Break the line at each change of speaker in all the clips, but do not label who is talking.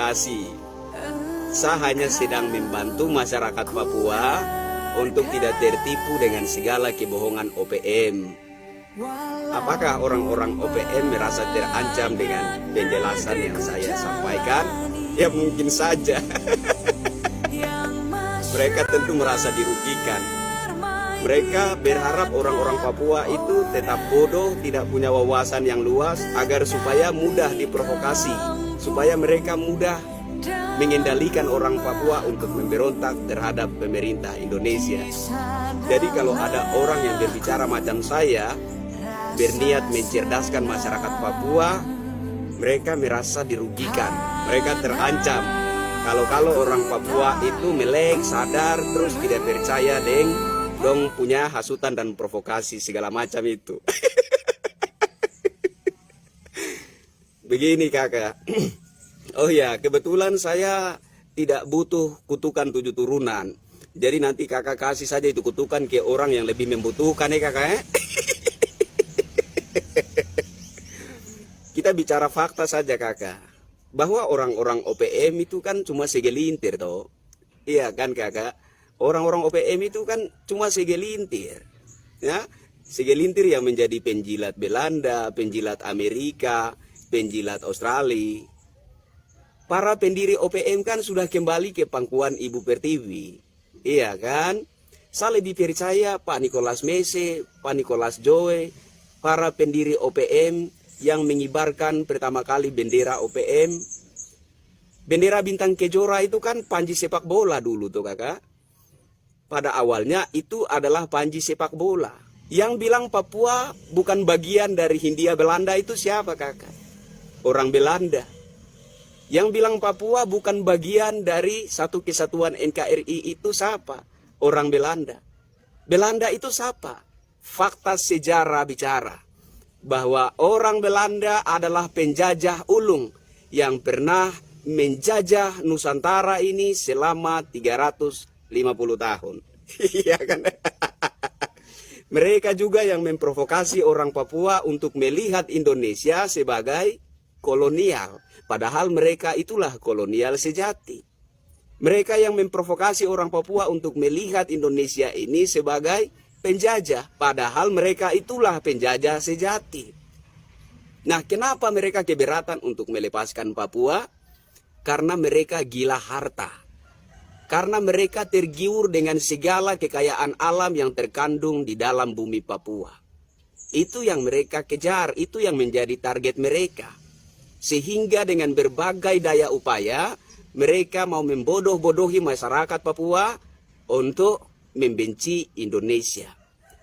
memprovokasi. Saya hanya sedang membantu masyarakat Papua untuk tidak tertipu dengan segala kebohongan OPM. Apakah orang-orang OPM merasa terancam dengan penjelasan yang saya sampaikan? Ya mungkin saja. Mereka tentu merasa dirugikan. Mereka berharap orang-orang Papua itu tetap bodoh, tidak punya wawasan yang luas, agar supaya mudah diprovokasi, supaya mereka mudah mengendalikan orang Papua untuk memberontak terhadap pemerintah Indonesia. Jadi kalau ada orang yang berbicara macam saya, berniat mencerdaskan masyarakat Papua, mereka merasa dirugikan, mereka terancam. Kalau orang Papua itu melek, sadar, terus tidak percaya dong punya hasutan dan provokasi segala macam itu. Begini kakak. Oh ya, kebetulan saya tidak butuh kutukan 7 turunan. Jadi nanti kakak kasih saja itu kutukan ke orang yang lebih membutuhkan ya kakak. Kita bicara fakta saja kakak. Bahwa orang-orang OPM itu kan cuma segelintir toh. Iya kan kakak. Orang-orang OPM itu kan cuma segelintir. Ya, segelintir yang menjadi penjilat Belanda, penjilat Amerika, penjilat Australia. Para pendiri OPM kan sudah kembali ke pangkuan Ibu Pertiwi. Iya kan? Saya lebih percaya Pak Nicholas Messe, Pak Nicholas Joe, para pendiri OPM yang mengibarkan pertama kali bendera OPM. Bendera bintang kejora itu kan panji sepak bola dulu tuh kakak. Pada awalnya itu adalah panji sepak bola. Yang bilang Papua bukan bagian dari Hindia Belanda itu siapa kakak? Orang Belanda. Yang bilang Papua bukan bagian dari satu kesatuan NKRI itu siapa? Orang Belanda. Belanda itu siapa? Fakta sejarah bicara bahwa orang Belanda adalah penjajah ulung yang pernah menjajah Nusantara ini selama 350 tahun. Iya kan? Mereka juga yang memprovokasi orang Papua untuk melihat Indonesia sebagai kolonial. Padahal mereka itulah kolonial sejati. Mereka yang memprovokasi orang Papua untuk melihat Indonesia ini sebagai penjajah. Padahal mereka itulah penjajah sejati. Nah, kenapa mereka keberatan untuk melepaskan Papua? Karena mereka gila harta. Karena mereka tergiur dengan segala kekayaan alam yang terkandung di dalam bumi Papua. Itu yang mereka kejar, itu yang menjadi target mereka. Sehingga dengan berbagai daya upaya, mereka mau membodoh-bodohi masyarakat Papua untuk membenci Indonesia.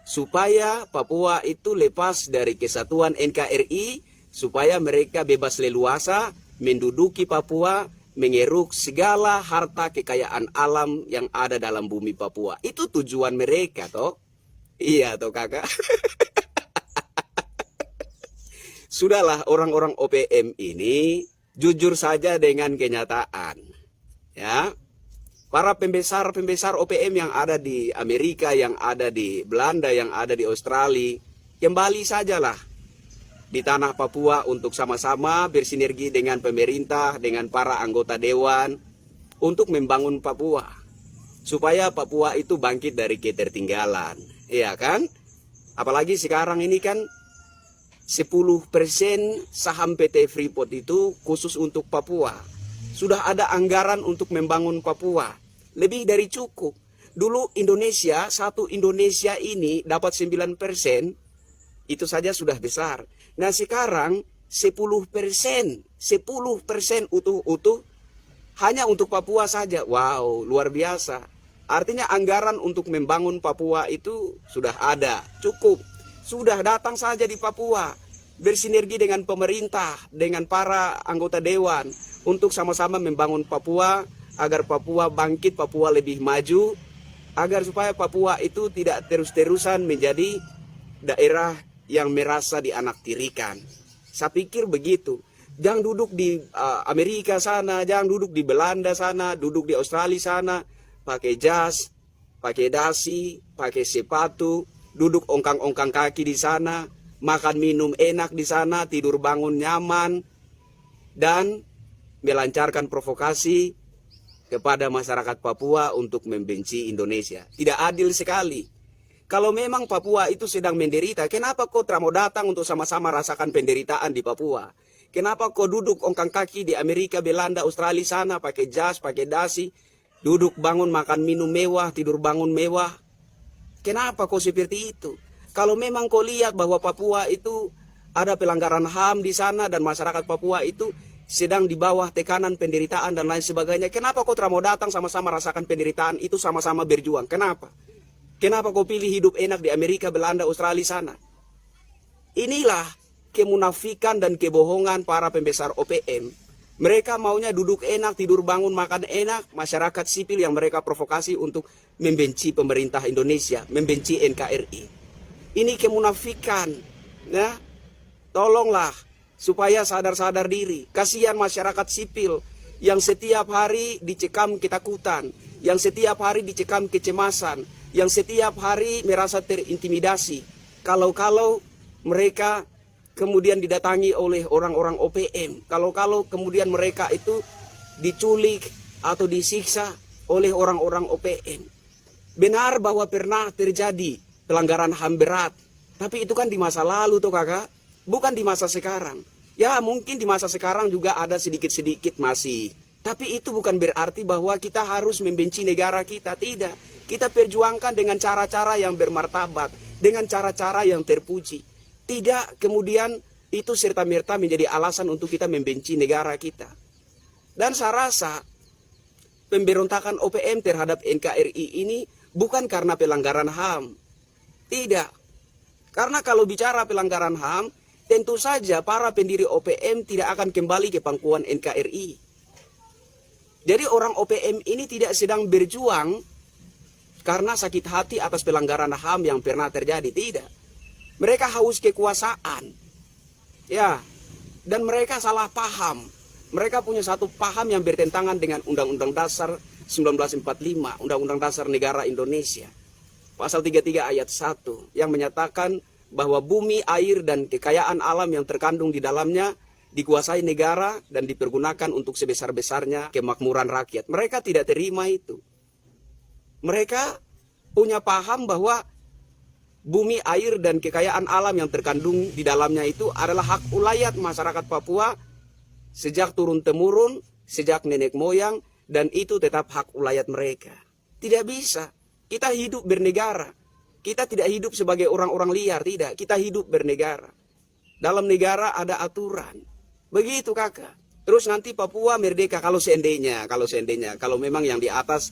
Supaya Papua itu lepas dari kesatuan NKRI, supaya mereka bebas leluasa menduduki Papua, mengeruk segala harta kekayaan alam yang ada dalam bumi Papua. Itu tujuan mereka toh. Iya toh kakak. Sudahlah orang-orang OPM ini jujur saja dengan kenyataan. Ya. Para pembesar-pembesar OPM yang ada di Amerika, yang ada di Belanda, yang ada di Australia, kembali sajalah di tanah Papua untuk sama-sama bersinergi dengan pemerintah, dengan para anggota dewan untuk membangun Papua. Supaya Papua itu bangkit dari ketertinggalan. Iya kan? Apalagi sekarang ini kan 10% saham PT Freeport itu khusus untuk Papua. Sudah ada anggaran untuk membangun Papua. Lebih dari cukup. Dulu Indonesia, satu Indonesia ini dapat 9%, itu saja sudah besar. Nah sekarang 10% utuh-utuh hanya untuk Papua saja. Wow, luar biasa. Artinya anggaran untuk membangun Papua itu sudah ada, cukup. Sudah datang saja di Papua, bersinergi dengan pemerintah, dengan para anggota dewan, untuk sama-sama membangun Papua, agar Papua bangkit, Papua lebih maju, agar supaya Papua itu tidak terus-terusan menjadi daerah yang merasa dianaktirikan. Saya pikir begitu. Jangan duduk di Amerika sana, jangan duduk di Belanda sana, duduk di Australia sana, pakai jas, pakai dasi, pakai sepatu, duduk ongkang-ongkang kaki di sana, makan minum enak di sana, tidur bangun nyaman, dan melancarkan provokasi kepada masyarakat Papua untuk membenci Indonesia. Tidak adil sekali. Kalau memang Papua itu sedang menderita, kenapa kau tidak mau datang untuk sama-sama rasakan penderitaan di Papua? Kenapa kau duduk ongkang kaki di Amerika, Belanda, Australia sana, pakai jas, pakai dasi, duduk bangun makan minum mewah, tidur bangun mewah? Kenapa kau seperti itu? Kalau memang kau lihat bahwa Papua itu ada pelanggaran HAM di sana dan masyarakat Papua itu sedang di bawah tekanan penderitaan dan lain sebagainya, kenapa kau tidak mau datang sama-sama rasakan penderitaan itu, sama-sama berjuang? Kenapa? Kenapa kau pilih hidup enak di Amerika, Belanda, Australia sana? Inilah kemunafikan dan kebohongan para pembesar OPM. Mereka maunya duduk enak, tidur bangun, makan enak, masyarakat sipil yang mereka provokasi untuk membenci pemerintah Indonesia, membenci NKRI. Ini kemunafikan. Ya? Tolonglah supaya sadar-sadar diri. Kasihan masyarakat sipil yang setiap hari dicekam ketakutan, yang setiap hari dicekam kecemasan, yang setiap hari merasa terintimidasi. Kalau-kalau mereka kemudian didatangi oleh orang-orang OPM, kalau-kalau kemudian mereka itu diculik atau disiksa oleh orang-orang OPM. Benar bahwa pernah terjadi pelanggaran HAM berat, tapi itu kan di masa lalu tuh kakak, bukan di masa sekarang. Ya mungkin di masa sekarang juga ada sedikit-sedikit masih, tapi itu bukan berarti bahwa kita harus membenci negara kita, tidak. Kita perjuangkan dengan cara-cara yang bermartabat, dengan cara-cara yang terpuji. Tidak kemudian itu serta-merta menjadi alasan untuk kita membenci negara kita. Dan saya rasa pemberontakan OPM terhadap NKRI ini bukan karena pelanggaran HAM. Tidak. Karena kalau bicara pelanggaran HAM, tentu saja para pendiri OPM tidak akan kembali ke pangkuan NKRI. Jadi orang OPM ini tidak sedang berjuang karena sakit hati atas pelanggaran HAM yang pernah terjadi, tidak. Mereka haus kekuasaan. Ya, dan mereka salah paham. Mereka punya satu paham yang bertentangan dengan Undang-Undang Dasar 1945, Undang-Undang Dasar Negara Indonesia. Pasal 33 ayat 1 yang menyatakan bahwa bumi, air, dan kekayaan alam yang terkandung di dalamnya dikuasai negara dan dipergunakan untuk sebesar-besarnya kemakmuran rakyat. Mereka tidak terima itu. Mereka punya paham bahwa bumi, air, dan kekayaan alam yang terkandung di dalamnya itu adalah hak ulayat masyarakat Papua sejak turun-temurun, sejak nenek moyang, dan itu tetap hak ulayat mereka. Tidak bisa. Kita hidup bernegara. Kita tidak hidup sebagai orang-orang liar, tidak. Kita hidup bernegara. Dalam negara ada aturan. Begitu kakak. Terus nanti Papua merdeka kalau seandainya, kalau memang yang di atas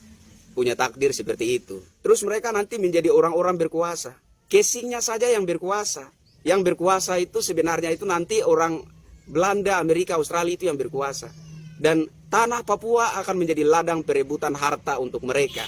punya takdir seperti itu. Terus mereka nanti menjadi orang-orang berkuasa. Casingnya saja yang berkuasa. Yang berkuasa itu sebenarnya itu nanti orang Belanda, Amerika, Australia itu yang berkuasa. Dan tanah Papua akan menjadi ladang perebutan harta untuk mereka.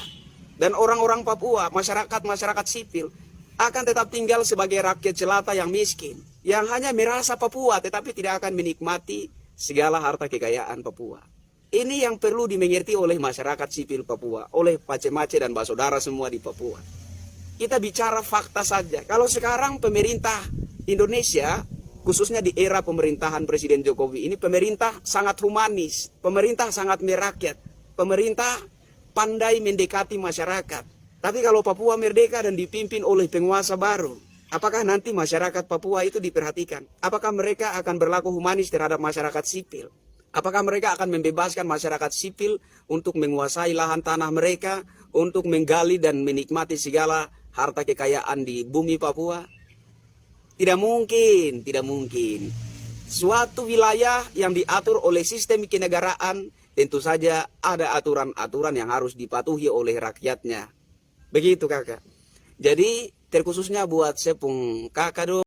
Dan orang-orang Papua, masyarakat sipil akan tetap tinggal sebagai rakyat jelata yang miskin. Yang hanya merasa Papua tetapi tidak akan menikmati segala harta kekayaan Papua. Ini yang perlu dimengerti oleh masyarakat sipil Papua, oleh Pace-Mace dan Basodara semua di Papua. Kita bicara fakta saja. Kalau sekarang pemerintah Indonesia, khususnya di era pemerintahan Presiden Jokowi ini, pemerintah sangat humanis, pemerintah sangat merakyat, pemerintah pandai mendekati masyarakat. Tapi kalau Papua merdeka dan dipimpin oleh penguasa baru, apakah nanti masyarakat Papua itu diperhatikan? Apakah mereka akan berlaku humanis terhadap masyarakat sipil? Apakah mereka akan membebaskan masyarakat sipil untuk menguasai lahan tanah mereka, untuk menggali dan menikmati segala harta kekayaan di bumi Papua? Tidak mungkin, tidak mungkin. Suatu wilayah yang diatur oleh sistem kenegaraan, tentu saja ada aturan-aturan yang harus dipatuhi oleh rakyatnya. Begitu kakak. Jadi terkhususnya buat sepung kakak